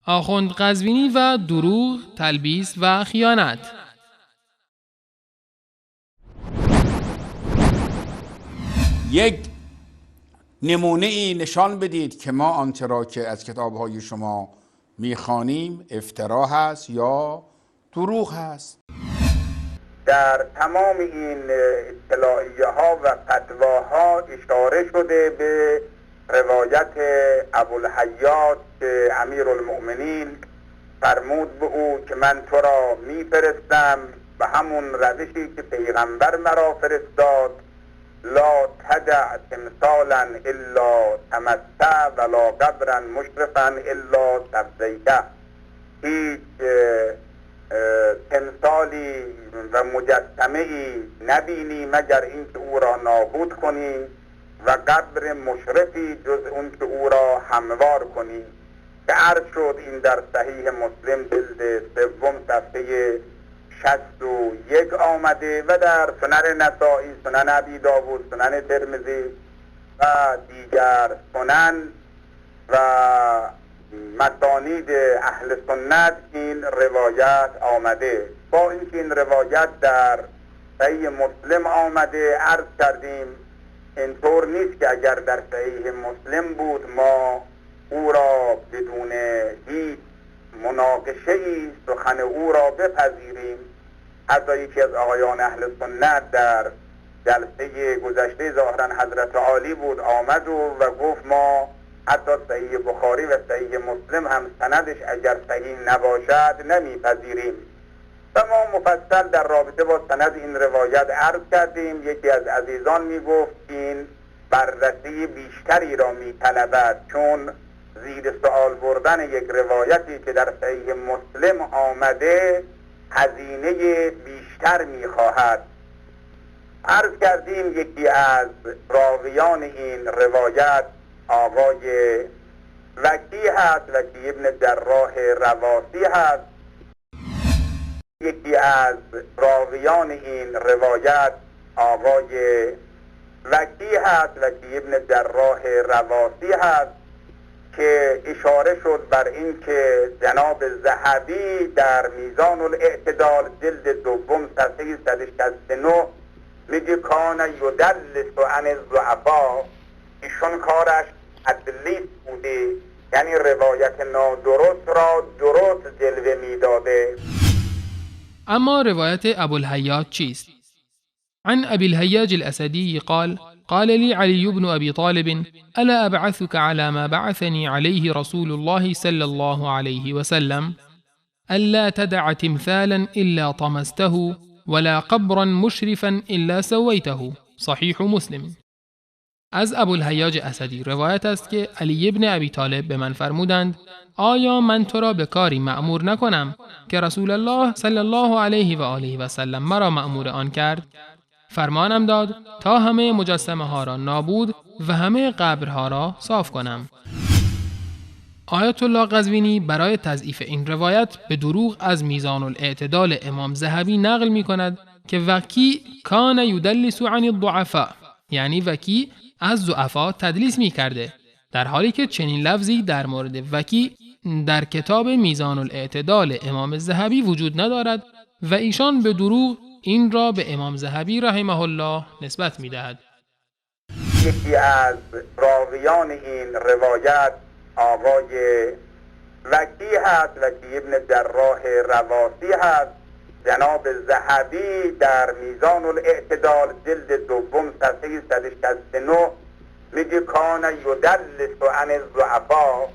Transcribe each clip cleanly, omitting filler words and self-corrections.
آخوند قزوینی و دروغ، تلبیس و خیانت. یک نمونه ای نشان بدید که ما آنچه را که از کتاب‌های شما می‌خوانیم افترا هست یا دروغ هست. در تمام این اطلاعیه‌ها و فتواها اشاره شده به روایت ابوالحیات که امیرالمؤمنین فرمود به او که من تو را میفرستم به همون روشی که پیغمبر مرا فرستاد، لا تدع تمثالا الا تمتع ولا قبرا مشرفا الا تبزیته. هیچ تمثالی و مجسمه‌ای نبینی مگر اینکه او را نابود کنی و قبر مشرفی جز اون که او را هموار کنی، که عرض شد این در صحیح مسلم جلد سوم صفحه 61 آمده و در سنن نسائی، سنن ابی داوود، سنن ترمذی و دیگر سنن و مسانید اهل سنت این روایت آمده. با اینکه این روایت در صحیح مسلم آمده، عرض کردیم اینطور نیست که اگر در صحیح مسلم بود ما او را بدون هیچ مناقشه‌ای سخن او را بپذیریم. حتی یکی از آقایان اهل سنت در جلسه گذشته ظاهرا حضرت عالی بود آمد و گفت ما حتی صحیح بخاری و صحیح مسلم هم سندش اگر صحیح نباشد نمیپذیریم. و ما مفصل در رابطه با سند این روایت عرض کردیم. یکی از عزیزان میگفت این بررسی بیشتری را میطلبد، چون زیر سوال بردن یک روایتی که در صحیح مسلم آمده هزینه بیشتر میخواهد. عرض کردیم یکی از راویان این روایت آقای وکی هست، وکی ابن جراح رواسی هست. یکی از راویان این روایت آقای وکی هست، وکی ابن جراح رواسی هست که اشاره شد بر این که جناب ذهبی در میزان الاعتدال جلد دوم صفحه 169 میگه کان یدلس عن الضعفاء، ایشون کارش تدلیس بوده، یعنی روایت نادرست را درست جلوه میداده. اما روایت ابوالحیات چیست؟ عن أبي الهياج الأسدي قال لي علي بن أبي طالب ألا أبعثك على ما بعثني عليه رسول الله صلى الله عليه وسلم ألا تدع تمثالا إلا طمسته ولا قبرا مشرفا إلا سويته. صحیح مسلم. از ابوالحیاج اسدی روایت است که علی ابن ابی طالب به من فرمودند آیا من تو را به کاری مأمور نکنم که رسول الله صلی الله علیه و آله و سلم مرا مأمور آن کرد؟ فرمانم داد تا همه مجسمه ها را نابود و همه قبرها را صاف کنم. آیت الله قزوینی برای تضعیف این روایت به دروغ از میزان الاعتدال امام ذهبی نقل می کند که وکی کان یدلس عن الضعفاء، یعنی وکی از ضعفا تدلیس می کرده، در حالی که چنین لفظی در مورد وکی در کتاب میزان الاعتدال امام ذهبی وجود ندارد و ایشان به دروغ این را به امام ذهبی رحمه الله نسبت می دهد. یکی از راویان این روایت آقای وکی هست، وکی ابن جراح رواسی هست. جناب ذهبی در میزان الاعتدال جلد دوم صفحه 169 میگه کان یدلس عن الضعفاء،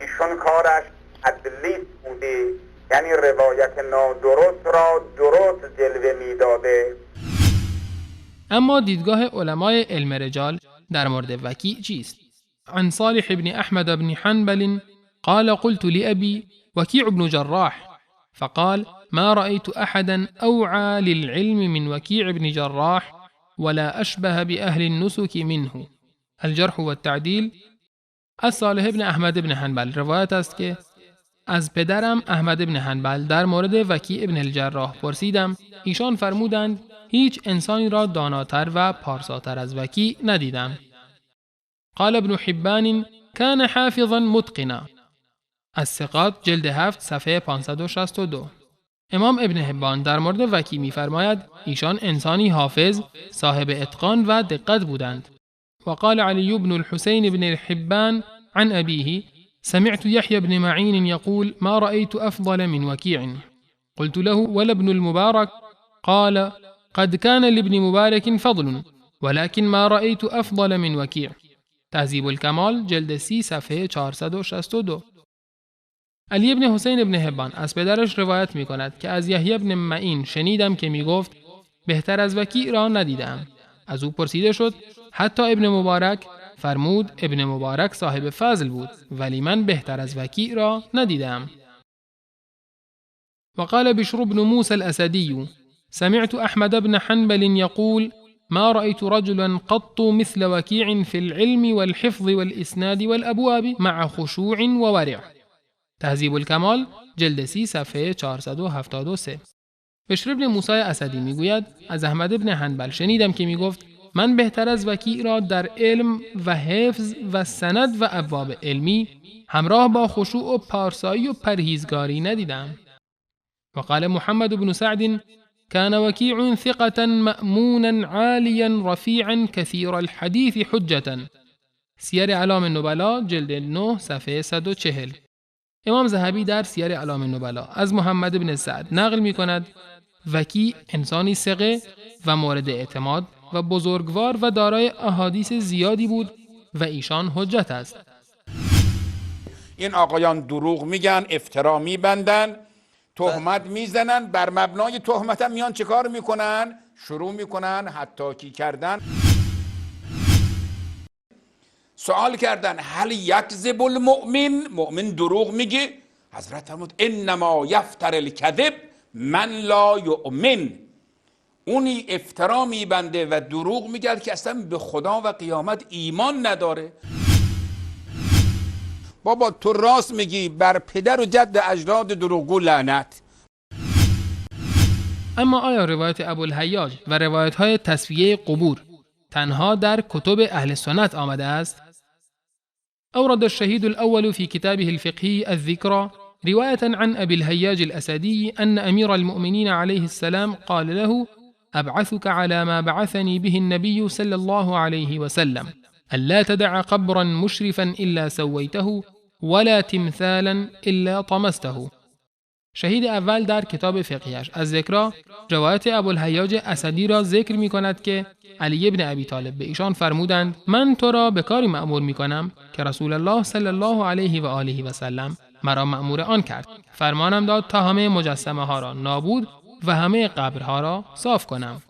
ایشون کارش تدلیس بوده، یعنی روایت نادرست را درست جلوه میداده. اما دیدگاه علمای علم رجال در مورد وکی چیست؟ عن صالح بن احمد بن حنبل قال قلت لأبي وكيع بن جراح فقال ما رأيت أحدا أوعى للعلم من وكيع بن جراح ولا أشبه بأهل النسك منه. الجرح والتعدیل. از صالح بن احمد بن حنبل روایت است که از پدرم احمد بن حنبل در مورد وکیع بن الجراح پرسیدم، ایشان فرمودند هیچ انسانی را داناتر و پارساتر از وکیع ندیدم. قال ابن حبان كان حافظا متقنا. از ثقات جلد 7 صفحه 562. امام ابن حبان در مورد وکی می‌فرماید ایشان انسانی حافظ، صاحب اتقان و دقت بودند. وقال علي بن الحسين بن الحبان عن أبيه: سمعت يحيى بن معين يقول: ما رأيت أفضل من وكيع. قلت له: ولا ابن المبارك؟ قال: قد كان لابن مبارك فضل، ولكن ما رأيت أفضل من وكيع. تهذیب الکمال جلد 30 صفحه 462. علی ابن حسین ابن حبان از پدرش روایت می کند که از یحیی ابن معین شنیدم که می گفت بهتر از وکیع را ندیدم. از او پرسیده شد حتی ابن مبارک؟ فرمود ابن مبارک صاحب فضل بود ولی من بهتر از وکیع را ندیدم. وقال بشر بن موسى الأسدي: سمعت أحمد بن حنبل يقول: ما رأيت رجلا قط مثل وكيع في العلم والحفظ والإسناد والأبواب مع خشوع وورع. تهذیب الکمال جلد 30 صفحه 473. بشر بن موسی اسدی میگوید از احمد بن حنبل شنیدم که میگفت من بهتر از وکیع را در علم و حفظ و سند و ابواب علمی همراه با خشوع و پارسایی و پرهیزگاری ندیدم. وقال محمد بن سعد: كان وكيع ثقة مأمونا عاليا رفيعا كثير الحديث حجة. سیر اعلام النبلاء جلد 9 صفحه 140. امام ذهبی در سیر اعلام النبلاء از محمد بن سعد نقل می کند وکیع انسانی ثقه و مورد اعتماد و بزرگوار و دارای احادیث زیادی بود و ایشان حجت است. این آقایان دروغ میگن، افترا میبندن، تهمت میزنن، بر مبنای تهمت هم میان چه کار میکنن؟ شروع میکنن حتاکی کردن. سوال کردن هل یکذب المؤمن؟ مؤمن دروغ میگه؟ حضرت فرمود انما یفتر الکذب من لا یؤمن. اونی افترا میبنده و دروغ میگه که اصلا به خدا و قیامت ایمان نداره. بابا تو راست میگی، بر پدر و جد اجداد دروغگو لعنت. اما آیا روایت ابوالحیاج و روایت‌های تسویه قبور تنها در کتب اهل سنت آمده است؟ أورد الشهيد الأول في كتابه الفقهي الذكرى رواية عن أبي الهياج الأسدي أن أمير المؤمنين عليه السلام قال له: أبعثك على ما بعثني به النبي صلى الله عليه وسلم ألا تدع قبرا مشرفا إلا سويته ولا تمثالا إلا طمسته. شهید اول در کتاب فقهیش از ذکر روایت ابوالحیاج اسدی را ذکر می کند که علی ابن ابی طالب به ایشان فرمودند من تو را به کاری مأمور می کنم که رسول الله صلی الله علیه و آله و سلم مرا مأمور آن کرد. فرمانم داد تا همه مجسمه ها را نابود و همه قبرها را صاف کنم.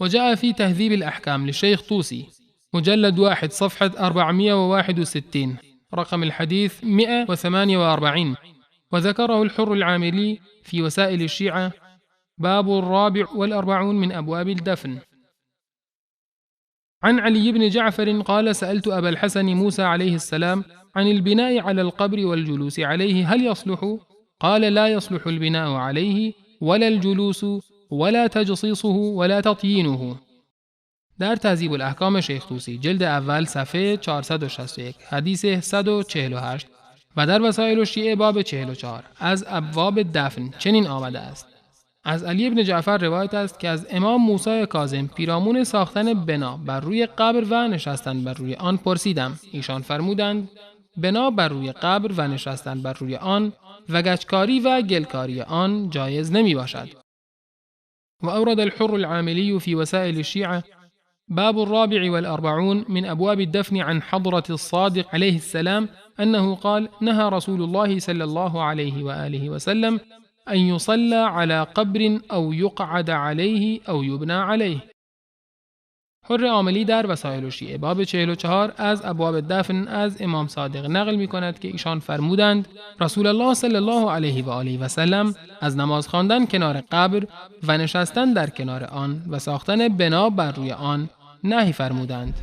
وجاء في تهذيب الأحكام للشيخ طوسي مجلد 1 صفحة 461 رقم الحديث 148. وذكره الحر العاملي في وسائل الشيعة باب 44 من أبواب الدفن. عن علي بن جعفر قال: سألت أبا الحسن موسى عليه السلام عن البناء على القبر والجلوس عليه هل يصلح؟ قال: لا يصلح البناء عليه ولا الجلوس ولا تجصيصه ولا تطيينه. در تهذیب الاحکام شیخ طوسی جلد اول صفحه 461 حدیث 148 و در وسائل الشیعه باب 44 از ابواب دفن چنین آمده است: از علی بن جعفر روایت است که از امام موسی کاظم پیرامون ساختن بنا بر روی قبر و نشستن بر روی آن پرسیدم. ایشان فرمودند بنا بر روی قبر و نشستن بر روی آن و گچکاری و گلکاری آن جایز نمی باشد. و اورد الحر العاملی في وسائل الشیعه باب 44 من أبواب الدفن عن حضرة الصادق عليه السلام أنه قال: نهى رسول الله صلى الله عليه وآله وسلم أن يصلى على قبر أو يقعد عليه أو يبنى عليه. حر عاملی در وسائل شیعه باب 44 از ابواب دفن از امام صادق نقل می کند که ایشان فرمودند رسول الله صلی الله علیه و آله و سلم از نماز خواندن کنار قبر و نشستن در کنار آن و ساختن بنا بر روی آن نهی فرمودند.